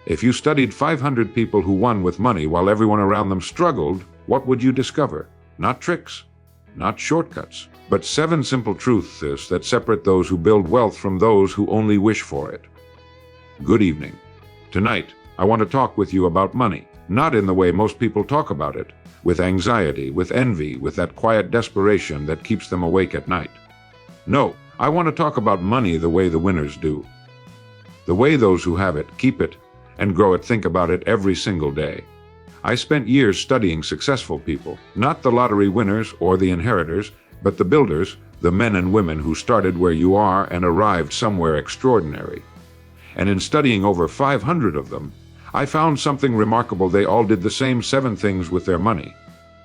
If you studied 500 people who won with money while everyone around them struggled, what would you discover? Not tricks, not shortcuts, but 7 simple truths that separate those who build wealth from those who only wish for it. Good evening. Tonight, I want to talk with you about money, not in the way most people talk about it, with anxiety, with envy, with that quiet desperation that keeps them awake at night. No, I want to talk about money the way the winners do. The way those who have it, keep it, and grow it think about it every single day. I spent years studying successful people, not the lottery winners or the inheritors, but the builders, the men and women who started where you are and arrived somewhere extraordinary. And in studying over 500 of them, I found something remarkable. They all did the same 7 things with their money.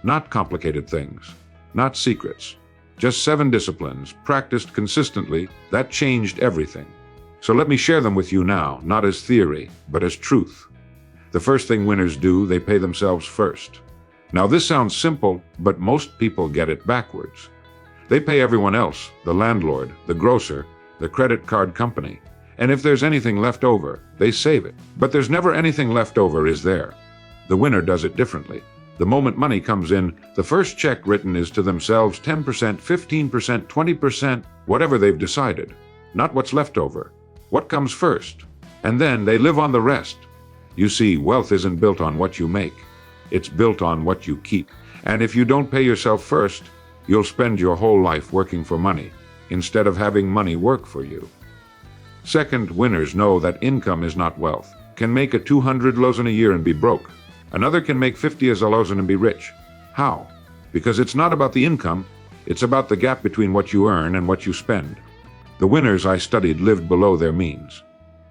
Not complicated things, not secrets, just 7 disciplines practiced consistently that changed everything. So let me share them with you now, not as theory, but as truth. The first thing winners do, they pay themselves first. Now this sounds simple, but most people get it backwards. They pay everyone else, the landlord, the grocer, the credit card company. And if there's anything left over, they save it. But there's never anything left over, is there? The winner does it differently. The moment money comes in, the first check written is to themselves 10%, 15%, 20%, whatever they've decided. Not what's left over. What comes first? And then they live on the rest. You see, wealth isn't built on what you make. It's built on what you keep. And if you don't pay yourself first, you'll spend your whole life working for money, instead of having money work for you. Second, winners know that income is not wealth. Can make a 200,000 a year and be broke. Another can make 50,000 and be rich. How? Because it's not about the income, it's about the gap between what you earn and what you spend. The winners I studied lived below their means.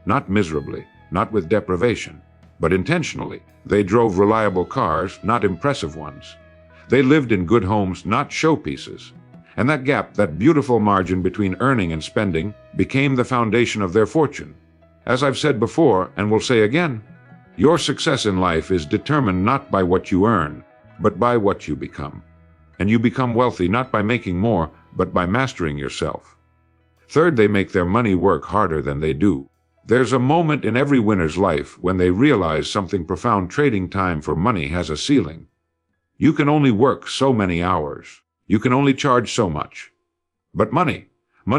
Not miserably, not with deprivation, but intentionally. They drove reliable cars, not impressive ones. They lived in good homes, not showpieces. And that gap, that beautiful margin between earning and spending, became the foundation of their fortune. As I've said before, and will say again, your success in life is determined not by what you earn, but by what you become. And you become wealthy not by making more, but by mastering yourself. Third, they make their money work harder than they do. There's a moment in every winner's life when they realize something profound. Trading time for money has a ceiling. You can only work so many hours. You can only charge so much. But money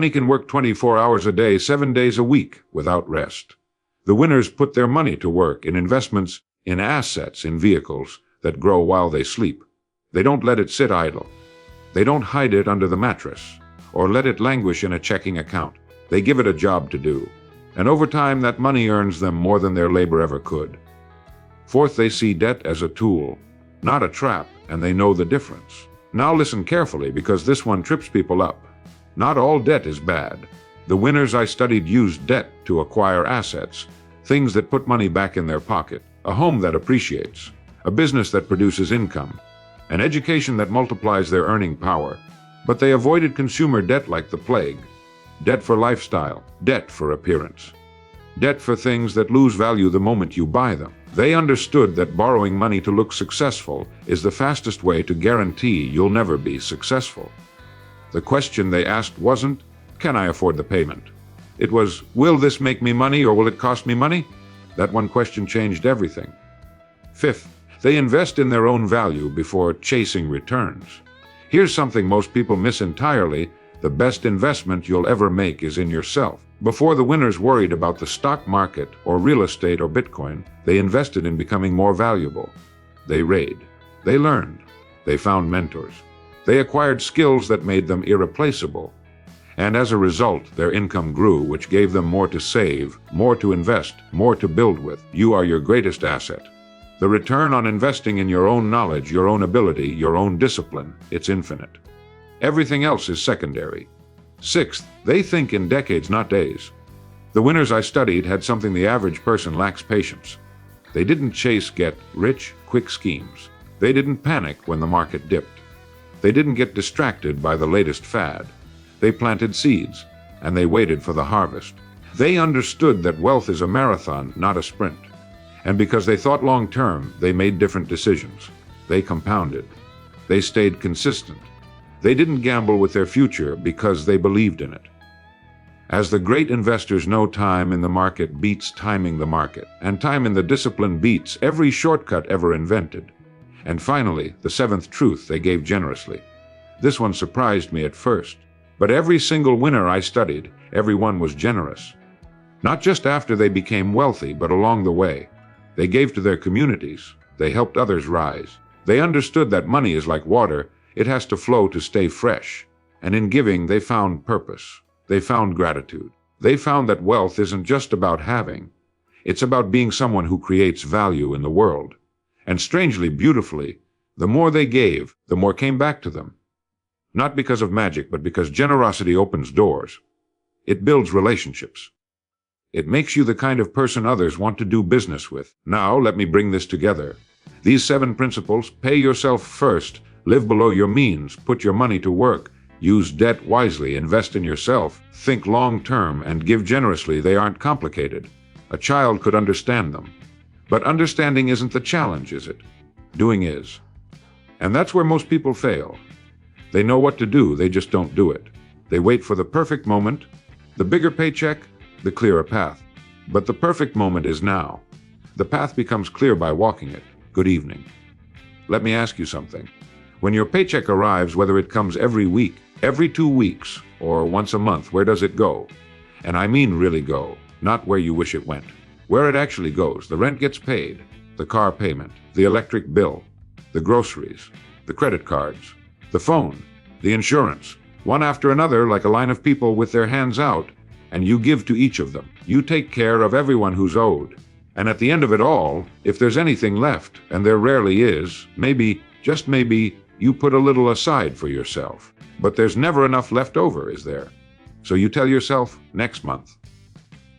can work 24 hours a day, 7 days a week, without rest. The winners put their money to work in investments, in assets, in vehicles that grow while they sleep. They don't let it sit idle. They don't hide it under the mattress or let it languish in a checking account. They give it a job to do. And over time, that money earns them more than their labor ever could. Fourth, they see debt as a tool, not a trap, and they know the difference. Now listen carefully, because this one trips people up. Not all debt is bad. The winners I studied used debt to acquire assets, things that put money back in their pocket, a home that appreciates, a business that produces income, an education that multiplies their earning power. But they avoided consumer debt like the plague. Debt for lifestyle, debt for appearance, debt for things that lose value the moment you buy them. They understood that borrowing money to look successful is the fastest way to guarantee you'll never be successful. The question they asked wasn't, can I afford the payment? It was, will this make me money or will it cost me money? That one question changed everything. Fifth, they invest in their own value before chasing returns. Here's something most people miss entirely. The best investment you'll ever make is in yourself. Before the winners worried about the stock market or real estate or Bitcoin, they invested in becoming more valuable. They read. They learned. They found mentors. They acquired skills that made them irreplaceable. And as a result, their income grew, which gave them more to save, more to invest, more to build with. You are your greatest asset. The return on investing in your own knowledge, your own ability, your own discipline, it's infinite. Everything else is secondary. Sixth, they think in decades, not days. The winners I studied had something the average person lacks: patience. They didn't chase get-rich quick schemes. They didn't panic when the market dipped. They didn't get distracted by the latest fad. They planted seeds, and they waited for the harvest. They understood that wealth is a marathon, not a sprint. And because they thought long-term, they made different decisions. They compounded. They stayed consistent. They didn't gamble with their future because they believed in it. As the great investors know, time in the market beats timing the market, and time in the discipline beats every shortcut ever invented. And finally, the seventh truth they gave generously. This one surprised me at first, but every single winner I studied, everyone was generous. Not just after they became wealthy, but along the way. They gave to their communities. They helped others rise. They understood that money is like water. It has to flow to stay fresh. And in giving, they found purpose. They found gratitude. They found that wealth isn't just about having. It's about being someone who creates value in the world. And strangely, beautifully, the more they gave, the more came back to them. Not because of magic, but because generosity opens doors. It builds relationships. It makes you the kind of person others want to do business with. Now, let me bring this together. These 7 principles: pay yourself first, live below your means, put your money to work, use debt wisely, invest in yourself, think long-term, and give generously. They aren't complicated. A child could understand them. But understanding isn't the challenge, is it? Doing is. And that's where most people fail. They know what to do, they just don't do it. They wait for the perfect moment, the bigger paycheck, the clearer path. But the perfect moment is now. The path becomes clear by walking it. Good evening. Let me ask you something. When your paycheck arrives, whether it comes every week, every 2 weeks, or once a month, where does it go? And I mean really go, not where you wish it went. Where it actually goes. The rent gets paid, the car payment, the electric bill, the groceries, the credit cards, the phone, the insurance, one after another, like a line of people with their hands out, and you give to each of them. You take care of everyone who's owed. And at the end of it all, if there's anything left, and there rarely is, maybe, just maybe, you put a little aside for yourself. But there's never enough left over, is there? So you tell yourself, next month.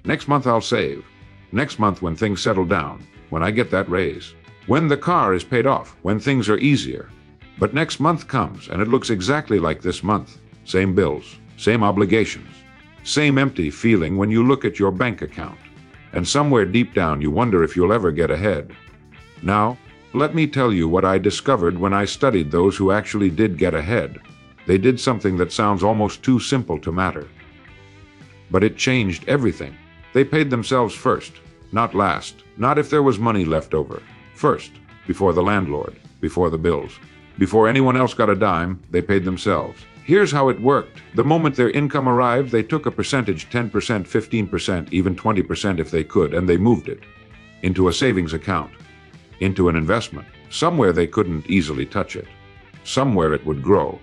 Next month I'll save. Next month when things settle down, when I get that raise. When the car is paid off, when things are easier. But next month comes, and it looks exactly like this month. Same bills, same obligations. Same empty feeling when you look at your bank account. And somewhere deep down you wonder if you'll ever get ahead. Now, let me tell you what I discovered when I studied those who actually did get ahead. They did something that sounds almost too simple to matter. But it changed everything. They paid themselves first, not last, not if there was money left over. First, before the landlord, before the bills. Before anyone else got a dime, they paid themselves. Here's how it worked. The moment their income arrived, they took a percentage, 10%, 15%, even 20% if they could, and they moved it into a savings account, into an investment. Somewhere they couldn't easily touch it. Somewhere it would grow.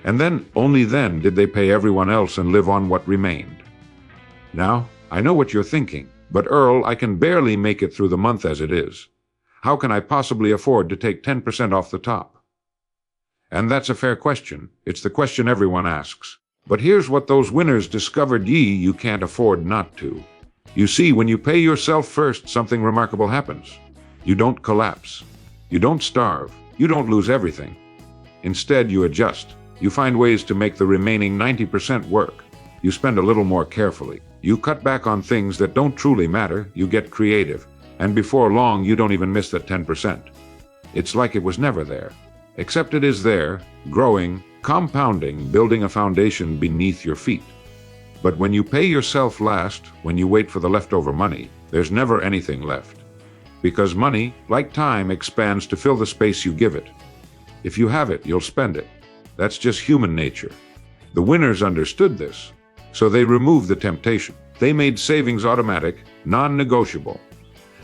And then, only then, did they pay everyone else and live on what remained. Now, I know what you're thinking, but Earl, I can barely make it through the month as it is. How can I possibly afford to take 10% off the top? And that's a fair question. It's the question everyone asks. But here's what those winners discovered: you can't afford not to. You see, when you pay yourself first, something remarkable happens. You don't collapse. You don't starve. You don't lose everything. Instead, you adjust. You find ways to make the remaining 90% work. You spend a little more carefully. You cut back on things that don't truly matter. You get creative. And before long, you don't even miss that 10%. It's like it was never there. Except it is there, growing, compounding, building a foundation beneath your feet. But when you pay yourself last, when you wait for the leftover money, there's never anything left. Because money, like time, expands to fill the space you give it. If you have it, you'll spend it. That's just human nature. The winners understood this, so they removed the temptation. They made savings automatic, non-negotiable.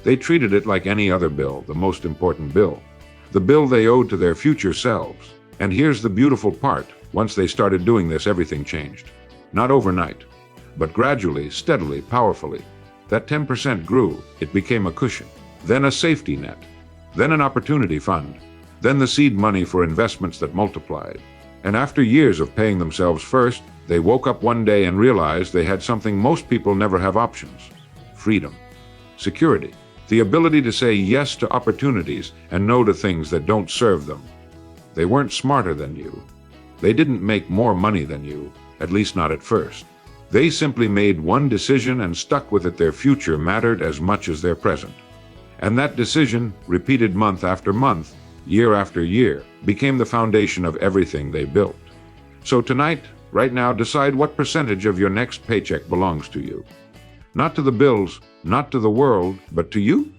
They treated it like any other bill, the most important bill. The bill they owed to their future selves. And here's the beautiful part. Once they started doing this, everything changed. Not overnight, but gradually, steadily, powerfully. That 10% grew. It became a cushion. Then a safety net. Then an opportunity fund. Then the seed money for investments that multiplied. And after years of paying themselves first, they woke up one day and realized they had something most people never have: options. Freedom. Security. The ability to say yes to opportunities and no to things that don't serve them. They weren't smarter than you. They didn't make more money than you, at least not at first. They simply made one decision and stuck with it. Their future mattered as much as their present. And that decision, repeated month after month, year after year, became the foundation of everything they built. So tonight, Right now, decide what percentage of your next paycheck belongs to you. Not to the bills, not to the world, but to you?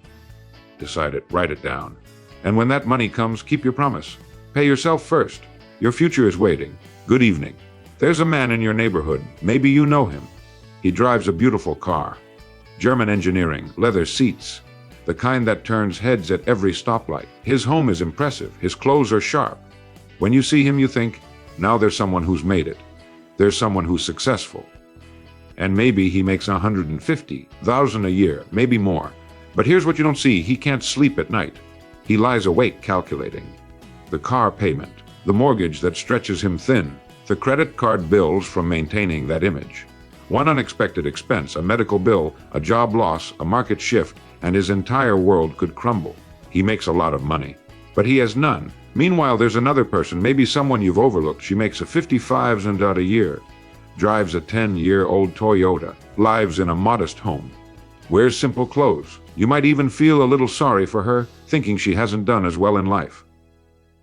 Decide it, write it down. And when that money comes, keep your promise. Pay yourself first. Your future is waiting. Good evening. There's a man in your neighborhood. Maybe you know him. He drives a beautiful car. German engineering, leather seats, the kind that turns heads at every stoplight. His home is impressive. His clothes are sharp. When you see him, you think, now there's someone who's made it. There's someone who's successful. And maybe he makes $150,000 a year, maybe more. But here's what you don't see. He can't sleep at night. He lies awake calculating. The car payment, the mortgage that stretches him thin, the credit card bills from maintaining that image. One unexpected expense, a medical bill, a job loss, a market shift, and his entire world could crumble. He makes a lot of money, but he has none. Meanwhile, there's another person, maybe someone you've overlooked. She makes a $55,000 a year, drives a 10-year-old Toyota, lives in a modest home, wears simple clothes. You might even feel a little sorry for her, thinking she hasn't done as well in life.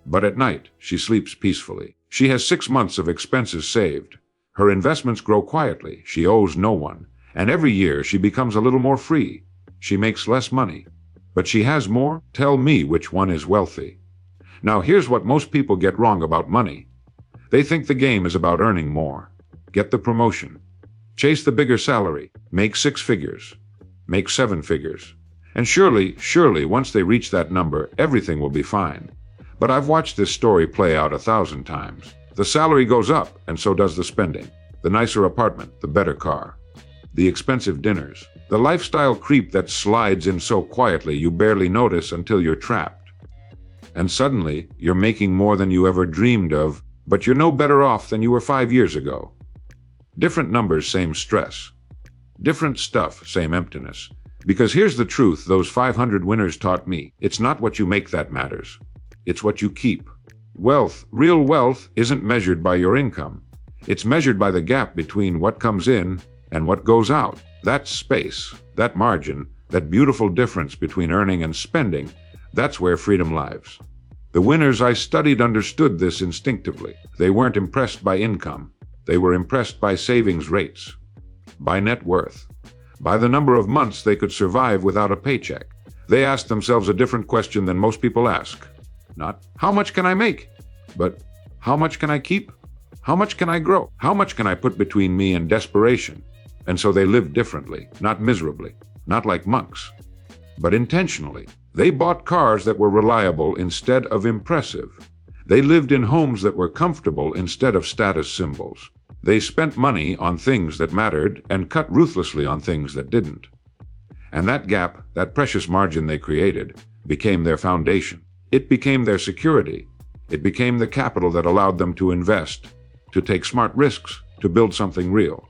But at night, she sleeps peacefully. She has 6 months of expenses saved. Her investments grow quietly. She owes no one. And every year, she becomes a little more free. She makes less money. But she has more? Tell me which one is wealthy. Now, here's what most people get wrong about money. They think the game is about earning more. Get the promotion. Chase the bigger salary. Make 6 figures. Make 7 figures. And surely, once they reach that number, everything will be fine. But I've watched this story play out 1,000 times. The salary goes up, and so does the spending. The nicer apartment, the better car, the expensive dinners, the lifestyle creep that slides in so quietly you barely notice until you're trapped. And suddenly, you're making more than you ever dreamed of, but you're no better off than you were 5 years ago. Different numbers, same stress. Different stuff, same emptiness. Because here's the truth those 500 winners taught me. It's not what you make that matters. It's what you keep. Wealth, real wealth, isn't measured by your income. It's measured by the gap between what comes in and what goes out. That space, that margin, that beautiful difference between earning and spending, that's where freedom lies. The winners I studied understood this instinctively. They weren't impressed by income. They were impressed by savings rates, by net worth, by the number of months they could survive without a paycheck. They asked themselves a different question than most people ask. Not, how much can I make? But, how much can I keep? How much can I grow? How much can I put between me and desperation? And so they lived differently, not miserably, not like monks, but intentionally. They bought cars that were reliable instead of impressive. They lived in homes that were comfortable instead of status symbols. They spent money on things that mattered and cut ruthlessly on things that didn't. And that gap, that precious margin they created, became their foundation. It became their security. It became the capital that allowed them to invest, to take smart risks, to build something real.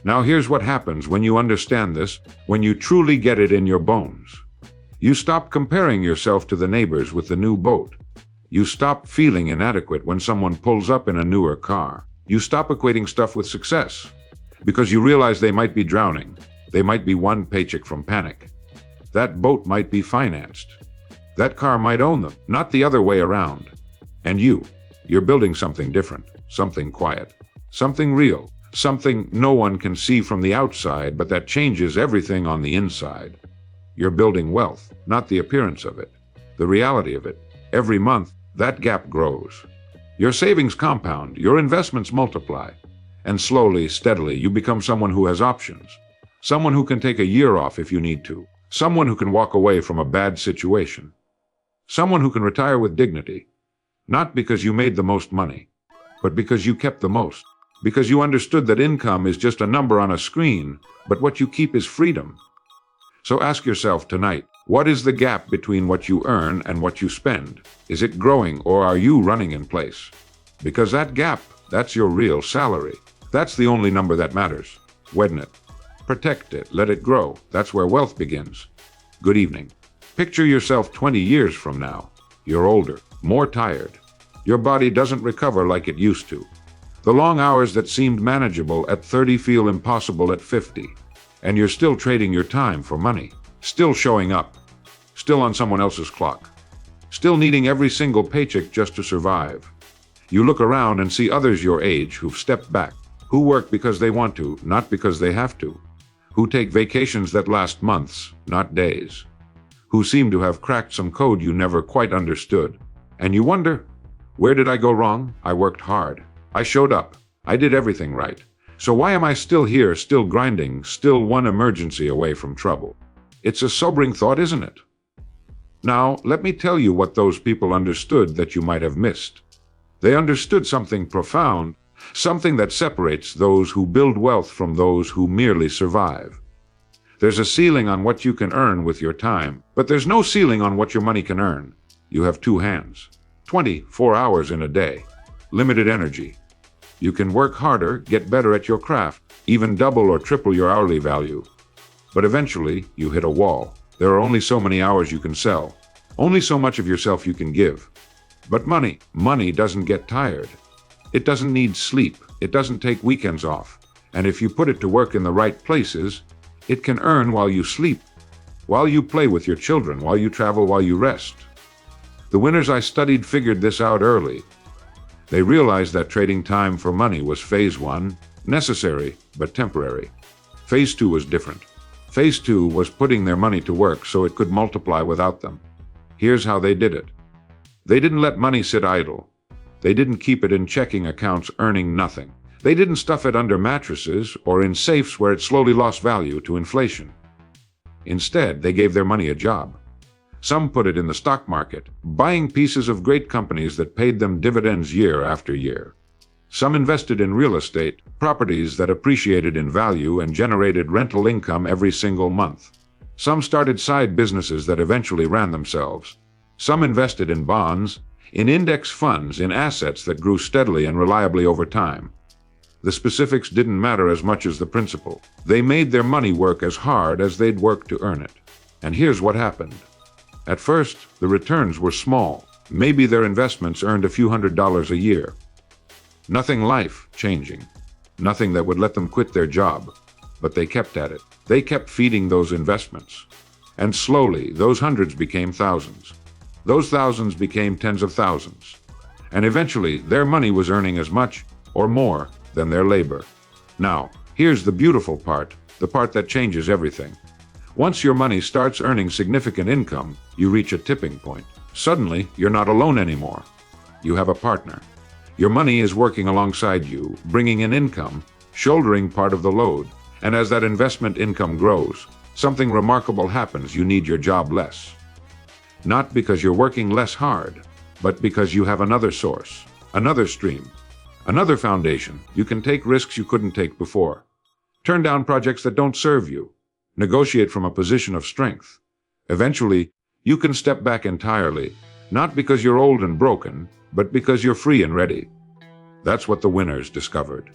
Now here's what happens when you understand this, when you truly get it in your bones. You stop comparing yourself to the neighbors with the new boat. You stop feeling inadequate when someone pulls up in a newer car. You stop equating stuff with success, because you realize they might be drowning. They might be one paycheck from panic. That boat might be financed. That car might own them, not the other way around. And you're building something different, something quiet, something real, something no one can see from the outside, but that changes everything on the inside. You're building wealth, not the appearance of it, the reality of it. Every month, that gap grows. Your savings compound, your investments multiply, and slowly, steadily, you become someone who has options, someone who can take a year off if you need to, someone who can walk away from a bad situation, someone who can retire with dignity, not because you made the most money, but because you kept the most, because you understood that income is just a number on a screen, but what you keep is freedom. So ask yourself tonight, what is the gap between what you earn and what you spend? Is it growing, or are you running in place? Because that gap, that's your real salary. That's the only number that matters. Widen it. Protect it. Let it grow. That's where wealth begins. Good evening. Picture yourself 20 years from now. You're older, more tired. Your body doesn't recover like it used to. The long hours that seemed manageable at 30 feel impossible at 50. And you're still trading your time for money. Still showing up. Still on someone else's clock. Still needing every single paycheck just to survive. You look around and see others your age who've stepped back, who work because they want to, not because they have to, who take vacations that last months, not days, who seem to have cracked some code you never quite understood. And you wonder, where did I go wrong? I worked hard. I showed up. I did everything right. So why am I still here, still grinding, still one emergency away from trouble? It's a sobering thought, isn't it? Now, let me tell you what those people understood that you might have missed. They understood something profound, something that separates those who build wealth from those who merely survive. There's a ceiling on what you can earn with your time, but there's no ceiling on what your money can earn. You have two hands, 24 hours in a day, limited energy. You can work harder, get better at your craft, even double or triple your hourly value. But eventually, you hit a wall. There are only so many hours you can sell, only so much of yourself you can give. But money doesn't get tired. It doesn't need sleep. It doesn't take weekends off. And if you put it to work in the right places, it can earn while you sleep, while you play with your children, while you travel, while you rest. The winners I studied figured this out early. They realized that trading time for money was phase one, necessary but temporary. Phase two was different. Phase two was putting their money to work so it could multiply without them. Here's how they did it. They didn't let money sit idle. They didn't keep it in checking accounts earning nothing. They didn't stuff it under mattresses or in safes where it slowly lost value to inflation. Instead, they gave their money a job. Some put it in the stock market, buying pieces of great companies that paid them dividends year after year. Some invested in real estate, properties that appreciated in value and generated rental income every single month. Some started side businesses that eventually ran themselves. Some invested in bonds, in index funds, in assets that grew steadily and reliably over time. The specifics didn't matter as much as the principle. They made their money work as hard as they'd worked to earn it. And here's what happened. At first, the returns were small. Maybe their investments earned a few $100s a year. Nothing life-changing. Nothing that would let them quit their job. But they kept at it. They kept feeding those investments. And slowly, those hundreds became thousands. Those thousands became tens of thousands. And eventually, their money was earning as much or more than their labor. Now, here's the beautiful part, the part that changes everything. Once your money starts earning significant income, you reach a tipping point. Suddenly, you're not alone anymore. You have a partner. Your money is working alongside you, bringing in income, shouldering part of the load. And as that investment income grows, something remarkable happens. You need your job less. Not because you're working less hard, but because you have another source, another stream, another foundation. You can take risks you couldn't take before. Turn down projects that don't serve you. Negotiate from a position of strength. Eventually, you can step back entirely, not because you're old and broken, but because you're free and ready. That's what the winners discovered.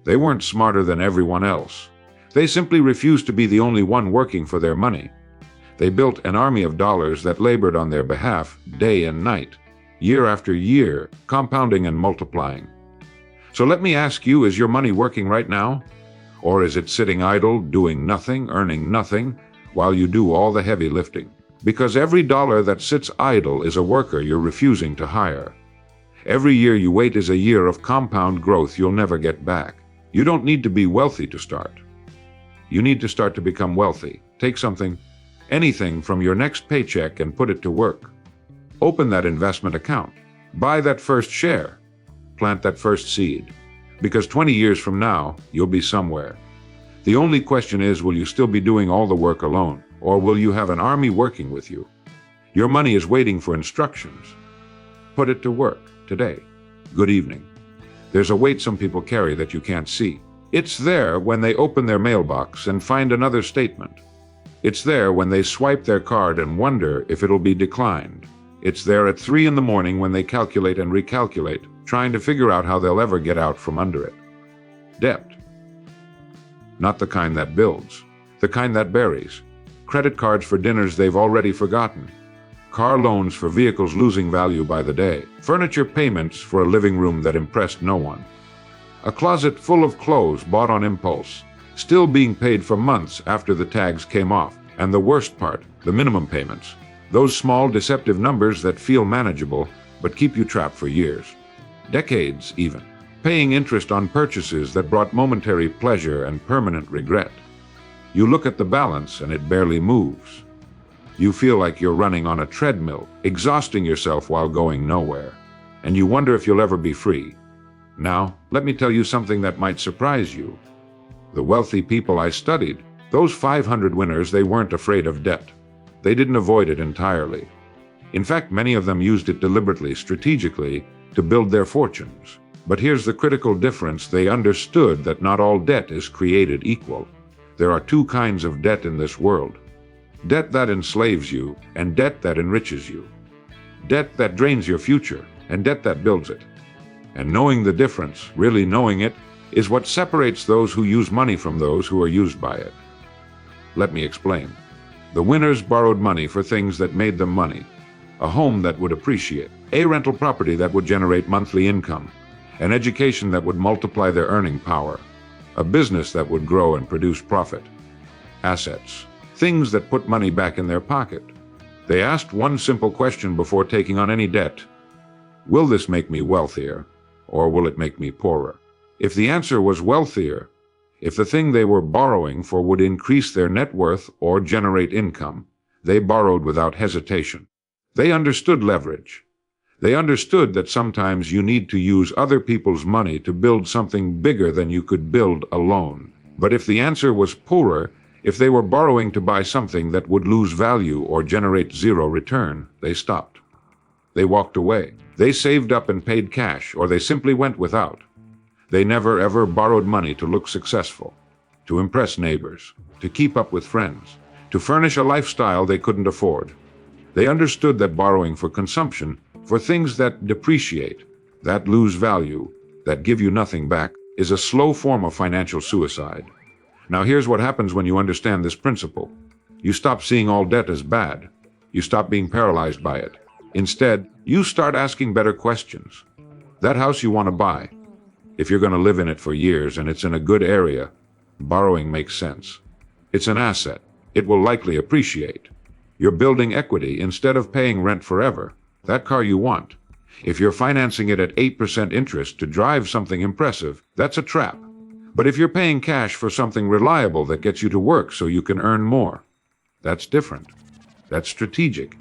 They weren't smarter than everyone else. They simply refused to be the only one working for their money. They built an army of dollars that labored on their behalf day and night, year after year, compounding and multiplying. So let me ask you, is your money working right now? Or is it sitting idle, doing nothing, earning nothing, while you do all the heavy lifting? Because every dollar that sits idle is a worker you're refusing to hire. Every year you wait is a year of compound growth you'll never get back. You don't need to be wealthy to start. You need to start to become wealthy. Take something, anything from your next paycheck and put it to work. Open that investment account. Buy that first share. Plant that first seed. Because 20 years from now, you'll be somewhere. The only question is, will you still be doing all the work alone? Or will you have an army working with you? Your money is waiting for instructions. Put it to work today. Good evening. There's a weight some people carry that you can't see. It's there when they open their mailbox and find another statement. It's there when they swipe their card and wonder if it'll be declined. It's there at 3 in the morning when they calculate and recalculate, trying to figure out how they'll ever get out from under it. Debt. Not the kind that builds, the kind that buries. Credit cards for dinners they've already forgotten. Car loans for vehicles losing value by the day. Furniture payments for a living room that impressed no one. A closet full of clothes bought on impulse, still being paid for months after the tags came off. And the worst part, the minimum payments. Those small, deceptive numbers that feel manageable, but keep you trapped for years. decades even, paying interest on purchases that brought momentary pleasure and permanent regret. You look at the balance and it barely moves. You feel like you're running on a treadmill, exhausting yourself while going nowhere, and you wonder if you'll ever be free. Now, let me tell you something that might surprise you. The wealthy people I studied, those 500 winners, they weren't afraid of debt. They didn't avoid it entirely. In fact, many of them used it deliberately, strategically, to build their fortunes. But here's the critical difference: they understood that not all debt is created equal. There are two kinds of debt in this world: debt that enslaves you, and debt that enriches you. Debt that drains your future, and debt that builds it. And knowing the difference, really knowing it, is what separates those who use money from those who are used by it. Let me explain. The winners borrowed money for things that made them money: a home that would appreciate, a rental property that would generate monthly income, an education that would multiply their earning power, a business that would grow and produce profit. Assets, things that put money back in their pocket. They asked one simple question before taking on any debt: will this make me wealthier, or will it make me poorer? If the answer was wealthier, if the thing they were borrowing for would increase their net worth or generate income, they borrowed without hesitation. They understood leverage. They understood that sometimes you need to use other people's money to build something bigger than you could build alone. But if the answer was poorer, if they were borrowing to buy something that would lose value or generate zero return, they stopped. They walked away. They saved up and paid cash, or they simply went without. They never ever borrowed money to look successful, to impress neighbors, to keep up with friends, to furnish a lifestyle they couldn't afford. They understood that borrowing for consumption, for things that depreciate, that lose value, that give you nothing back, is a slow form of financial suicide. Now here's what happens when you understand this principle. You stop seeing all debt as bad. You stop being paralyzed by it. Instead, you start asking better questions. That house you want to buy, if you're going to live in it for years and it's in a good area, borrowing makes sense. It's an asset. It will likely appreciate. You're building equity instead of paying rent forever. That car you want, if you're financing it at 8% interest to drive something impressive, that's a trap. But if you're paying cash for something reliable that gets you to work so you can earn more, that's different. That's strategic.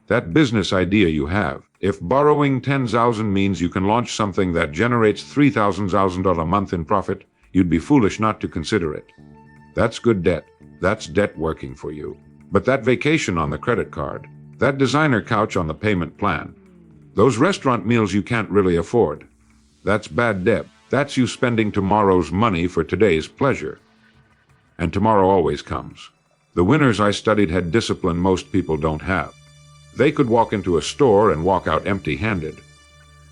That business idea you have, if borrowing $10,000 means you can launch something that generates $3,000 a month in profit, you'd be foolish not to consider it. That's good debt. That's debt working for you. But that vacation on the credit card, that designer couch on the payment plan, those restaurant meals you can't really afford, that's bad debt. That's you spending tomorrow's money for today's pleasure. And tomorrow always comes. The winners I studied had discipline most people don't have. They could walk into a store and walk out empty-handed.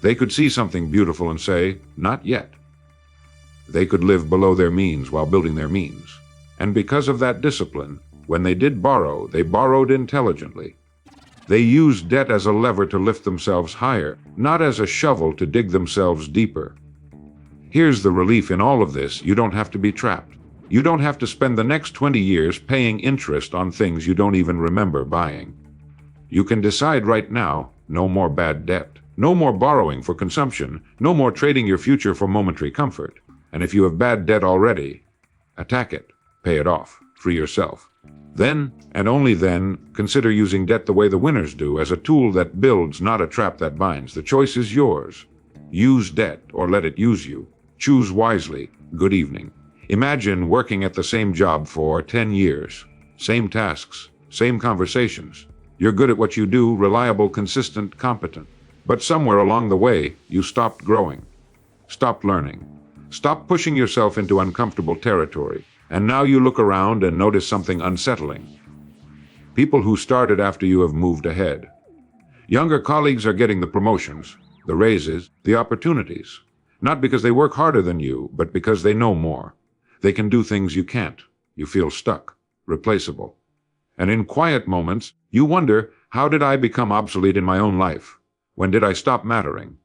They could see something beautiful and say, "Not yet." They could live below their means while building their means. And because of that discipline, when they did borrow, they borrowed intelligently. They used debt as a lever to lift themselves higher, not as a shovel to dig themselves deeper. Here's the relief in all of this: you don't have to be trapped. You don't have to spend the next 20 years paying interest on things you don't even remember buying. You can decide right now: no more bad debt, no more borrowing for consumption, no more trading your future for momentary comfort. And if you have bad debt already, attack it, pay it off, free yourself. Then, and only then, consider using debt the way the winners do, as a tool that builds, not a trap that binds. The choice is yours. Use debt or let it use you. Choose wisely. Good evening. Imagine working at the same job for 10 years. Same tasks, same conversations. You're good at what you do, reliable, consistent, competent. But somewhere along the way, you stopped growing, stopped learning, stopped pushing yourself into uncomfortable territory. And now you look around and notice something unsettling. People who started after you have moved ahead. Younger colleagues are getting the promotions, the raises, the opportunities. Not because they work harder than you, but because they know more. They can do things you can't. You feel stuck, replaceable. And in quiet moments, you wonder, how did I become obsolete in my own life? When did I stop mattering?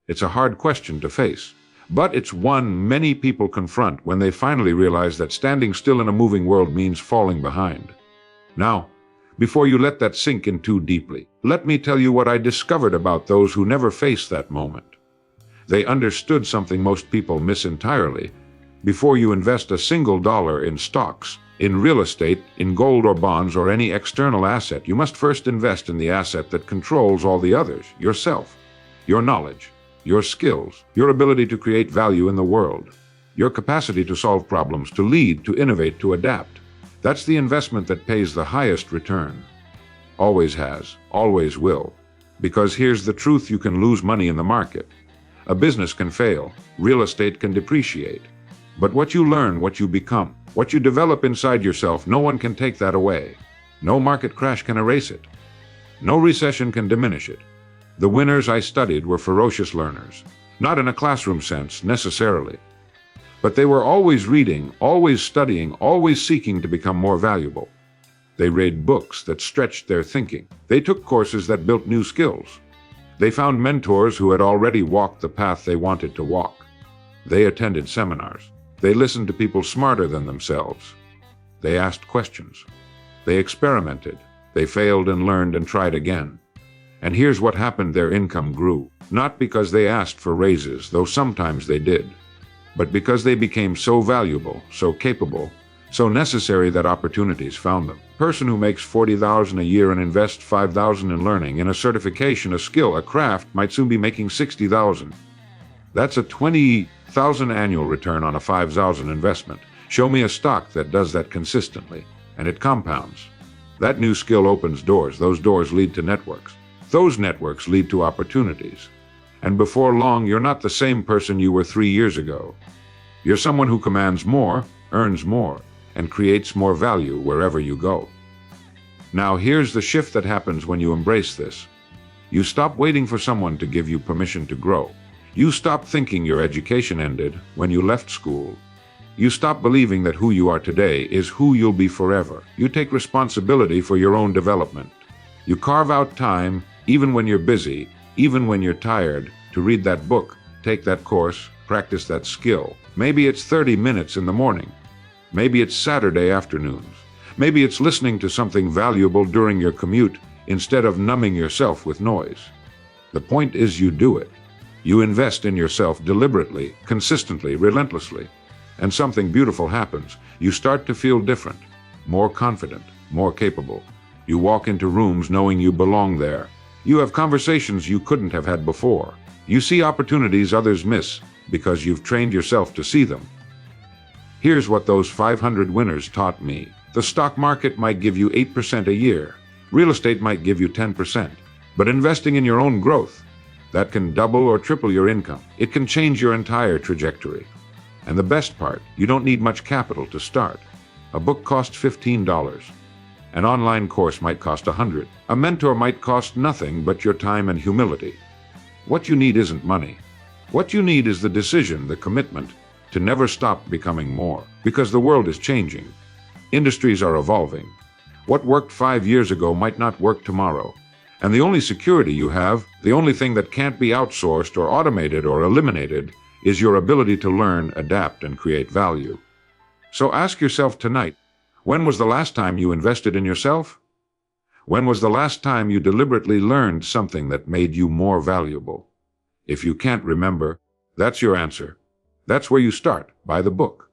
It's a hard question to face. But it's one many people confront when they finally realize that standing still in a moving world means falling behind. Now, before you let that sink in too deeply, let me tell you what I discovered about those who never face that moment. They understood something most people miss entirely. Before you invest a single dollar in stocks, in real estate, in gold or bonds or any external asset, you must first invest in the asset that controls all the others, yourself, your knowledge, your skills, your ability to create value in the world, your capacity to solve problems, to lead, to innovate, to adapt. That's the investment that pays the highest return. Always has, always will. Because here's the truth: you can lose money in the market. A business can fail, real estate can depreciate. But what you learn, what you become, what you develop inside yourself, no one can take that away. No market crash can erase it. No recession can diminish it. The winners I studied were ferocious learners, not in a classroom sense necessarily. But they were always reading, always studying, always seeking to become more valuable. They read books that stretched their thinking. They took courses that built new skills. They found mentors who had already walked the path they wanted to walk. They attended seminars. They listened to people smarter than themselves. They asked questions. They experimented. They failed and learned and tried again. And here's what happened: their income grew. Not because they asked for raises, though sometimes they did, but because they became so valuable, so capable, so necessary that opportunities found them. A person who makes $40,000 a year and invests $5,000 in learning, in a certification, a skill, a craft, might soon be making $60,000. That's a $20,000 annual return on a $5,000 investment. Show me a stock that does that consistently, and it compounds. That new skill opens doors. Those doors lead to networks. Those networks lead to opportunities. And before long, you're not the same person you were 3 years ago. You're someone who commands more, earns more, and creates more value wherever you go. Now, here's the shift that happens when you embrace this. You stop waiting for someone to give you permission to grow. You stop thinking your education ended when you left school. You stop believing that who you are today is who you'll be forever. You take responsibility for your own development. You carve out time, even when you're busy, even when you're tired, to read that book, take that course, practice that skill. Maybe it's 30 minutes in the morning. Maybe it's Saturday afternoons. Maybe it's listening to something valuable during your commute instead of numbing yourself with noise. The point is, you do it. You invest in yourself deliberately, consistently, relentlessly. And something beautiful happens. You start to feel different, more confident, more capable. You walk into rooms knowing you belong there. You have conversations you couldn't have had before. You see opportunities others miss because you've trained yourself to see them. Here's what those 500 winners taught me. The stock market might give you 8% a year. Real estate might give you 10%. But investing in your own growth, that can double or triple your income. It can change your entire trajectory. And the best part, you don't need much capital to start. A book costs $15. An online course might cost $100. A mentor might cost nothing but your time and humility. What you need isn't money. What you need is the decision, the commitment, to never stop becoming more. Because the world is changing. Industries are evolving. What worked 5 years ago might not work tomorrow. And the only security you have, the only thing that can't be outsourced or automated or eliminated, is your ability to learn, adapt, and create value. So ask yourself tonight, when was the last time you invested in yourself? When was the last time you deliberately learned something that made you more valuable? If you can't remember, that's your answer. That's where you start. Buy the book.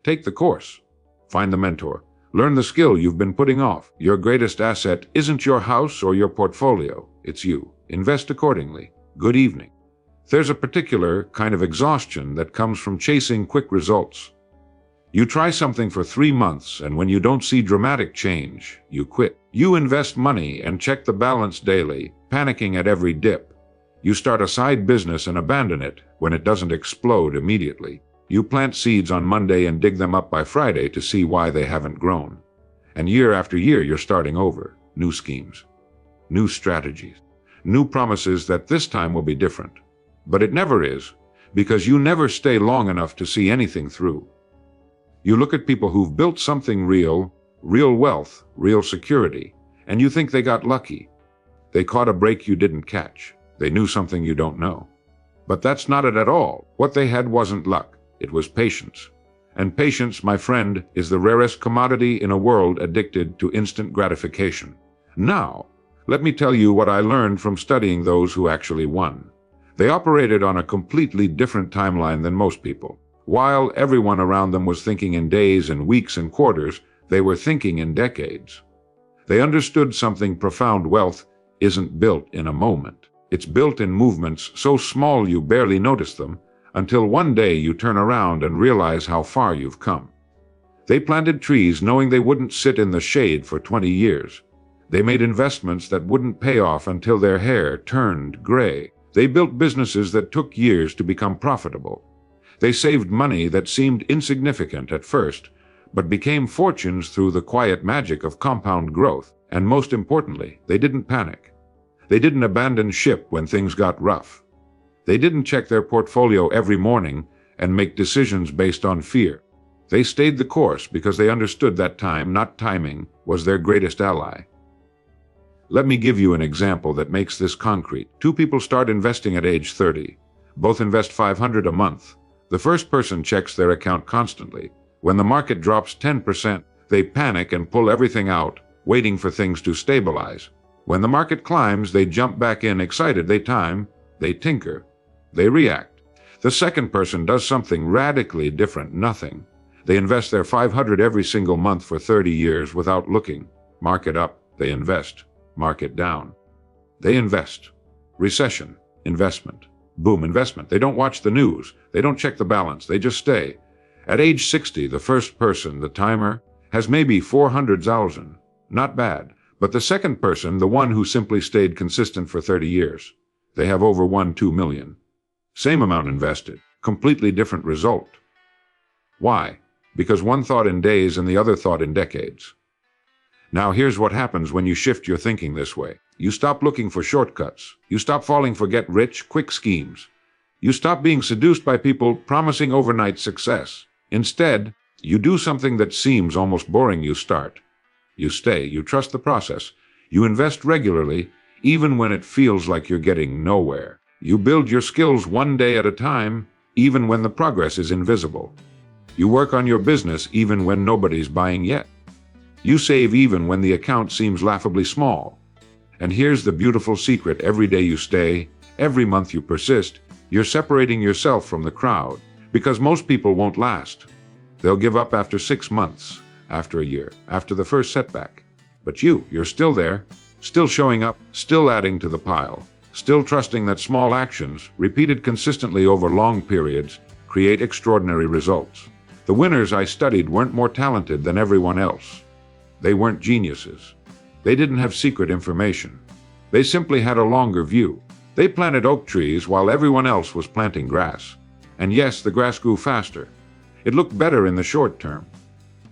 Take the course. Find the mentor. Learn the skill you've been putting off. Your greatest asset isn't your house or your portfolio. It's you. Invest accordingly. Good evening. There's a particular kind of exhaustion that comes from chasing quick results. You try something for 3 months, and when you don't see dramatic change, you quit. You invest money and check the balance daily, panicking at every dip. You start a side business and abandon it when it doesn't explode immediately. You plant seeds on Monday and dig them up by Friday to see why they haven't grown. And year after year, you're starting over. New schemes, new strategies, new promises that this time will be different. But it never is, because you never stay long enough to see anything through. You look at people who've built something real wealth, real security, and you think they got lucky. They caught a break you didn't catch. They knew something you don't know. But that's not it at all. What they had wasn't luck. It was patience. And patience, my friend, is the rarest commodity in a world addicted to instant gratification. Now, let me tell you what I learned from studying those who actually won. They operated on a completely different timeline than most people. While everyone around them was thinking in days and weeks and quarters, they were thinking in decades. They understood something profound: wealth isn't built in a moment. It's built in movements so small you barely notice them, until one day you turn around and realize how far you've come. They planted trees knowing they wouldn't sit in the shade for 20 years. They made investments that wouldn't pay off until their hair turned gray. They built businesses that took years to become profitable. They saved money that seemed insignificant at first, but became fortunes through the quiet magic of compound growth. And most importantly, they didn't panic. They didn't abandon ship when things got rough. They didn't check their portfolio every morning and make decisions based on fear. They stayed the course because they understood that time, not timing, was their greatest ally. Let me give you an example that makes this concrete. Two people start investing at age 30. Both invest $500 a month. The first person checks their account constantly. When the market drops 10%, they panic and pull everything out, waiting for things to stabilize. When the market climbs, they jump back in excited. They time, they tinker, they react. The second person does something radically different: nothing. They invest their $500 every single month for 30 years without looking. Market up, they invest. Market down, they invest. Recession, investment. Boom, investment. They don't watch the news. They don't check the balance. They just stay. At age 60, the first person, the timer, has maybe 400,000. Not bad. But the second person, the one who simply stayed consistent for 30 years, they have over 2 million. Same amount invested, completely different result. Why? Because one thought in days and the other thought in decades. Now here's what happens when you shift your thinking this way. You stop looking for shortcuts. You stop falling for get-rich-quick schemes. You stop being seduced by people promising overnight success. Instead, you do something that seems almost boring. You start. You stay. You trust the process. You invest regularly, even when it feels like you're getting nowhere. You build your skills one day at a time, even when the progress is invisible. You work on your business even when nobody's buying yet. You save even when the account seems laughably small. And here's the beautiful secret: every day you stay, every month you persist, you're separating yourself from the crowd. Because most people won't last. They'll give up after 6 months, after a year, after the first setback. But you're still there, still showing up, still adding to the pile, still trusting that small actions, repeated consistently over long periods, create extraordinary results. The winners I studied weren't more talented than everyone else. They weren't geniuses. They didn't have secret information. They simply had a longer view. They planted oak trees while everyone else was planting grass. And yes, the grass grew faster. It looked better in the short term.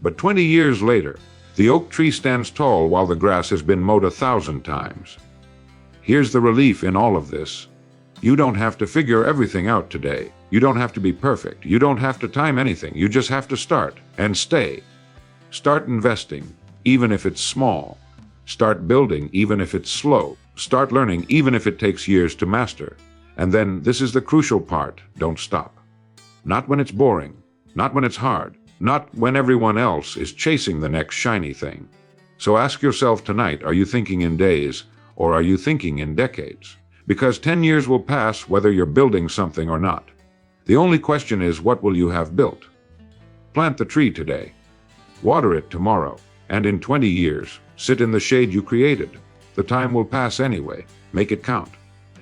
But 20 years later, the oak tree stands tall while the grass has been mowed 1,000 times. Here's the relief in all of this. You don't have to figure everything out today. You don't have to be perfect. You don't have to time anything. You just have to start and stay. Start investing, even if it's small. Start building, even if it's slow. Start learning, even if it takes years to master. And then, this is the crucial part: don't stop. Not when it's boring. Not when it's hard. Not when everyone else is chasing the next shiny thing. So ask yourself tonight, are you thinking in days, or are you thinking in decades? Because 10 years will pass whether you're building something or not. The only question is, what will you have built? Plant the tree today. Water it tomorrow. And in 20 years, sit in the shade you created. The time will pass anyway. Make it count.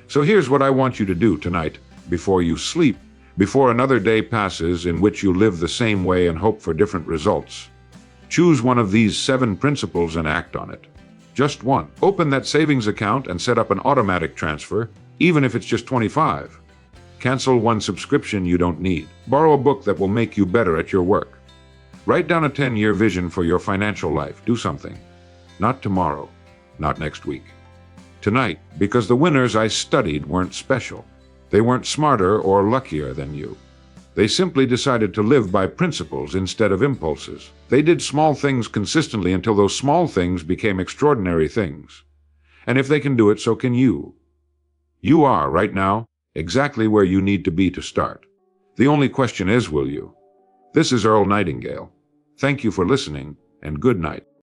So here's what I want you to do tonight, before you sleep, before another day passes in which you live the same way and hope for different results. Choose one of these 7 principles and act on it. Just one. Open that savings account and set up an automatic transfer, even if it's just $25. Cancel one subscription you don't need. Borrow a book that will make you better at your work. Write down a 10-year vision for your financial life. Do something. Not tomorrow. Not next week. Tonight, because the winners I studied weren't special. They weren't smarter or luckier than you. They simply decided to live by principles instead of impulses. They did small things consistently until those small things became extraordinary things. And if they can do it, so can you. You are, right now, exactly where you need to be to start. The only question is, will you? This is Earl Nightingale. Thank you for listening, and good night.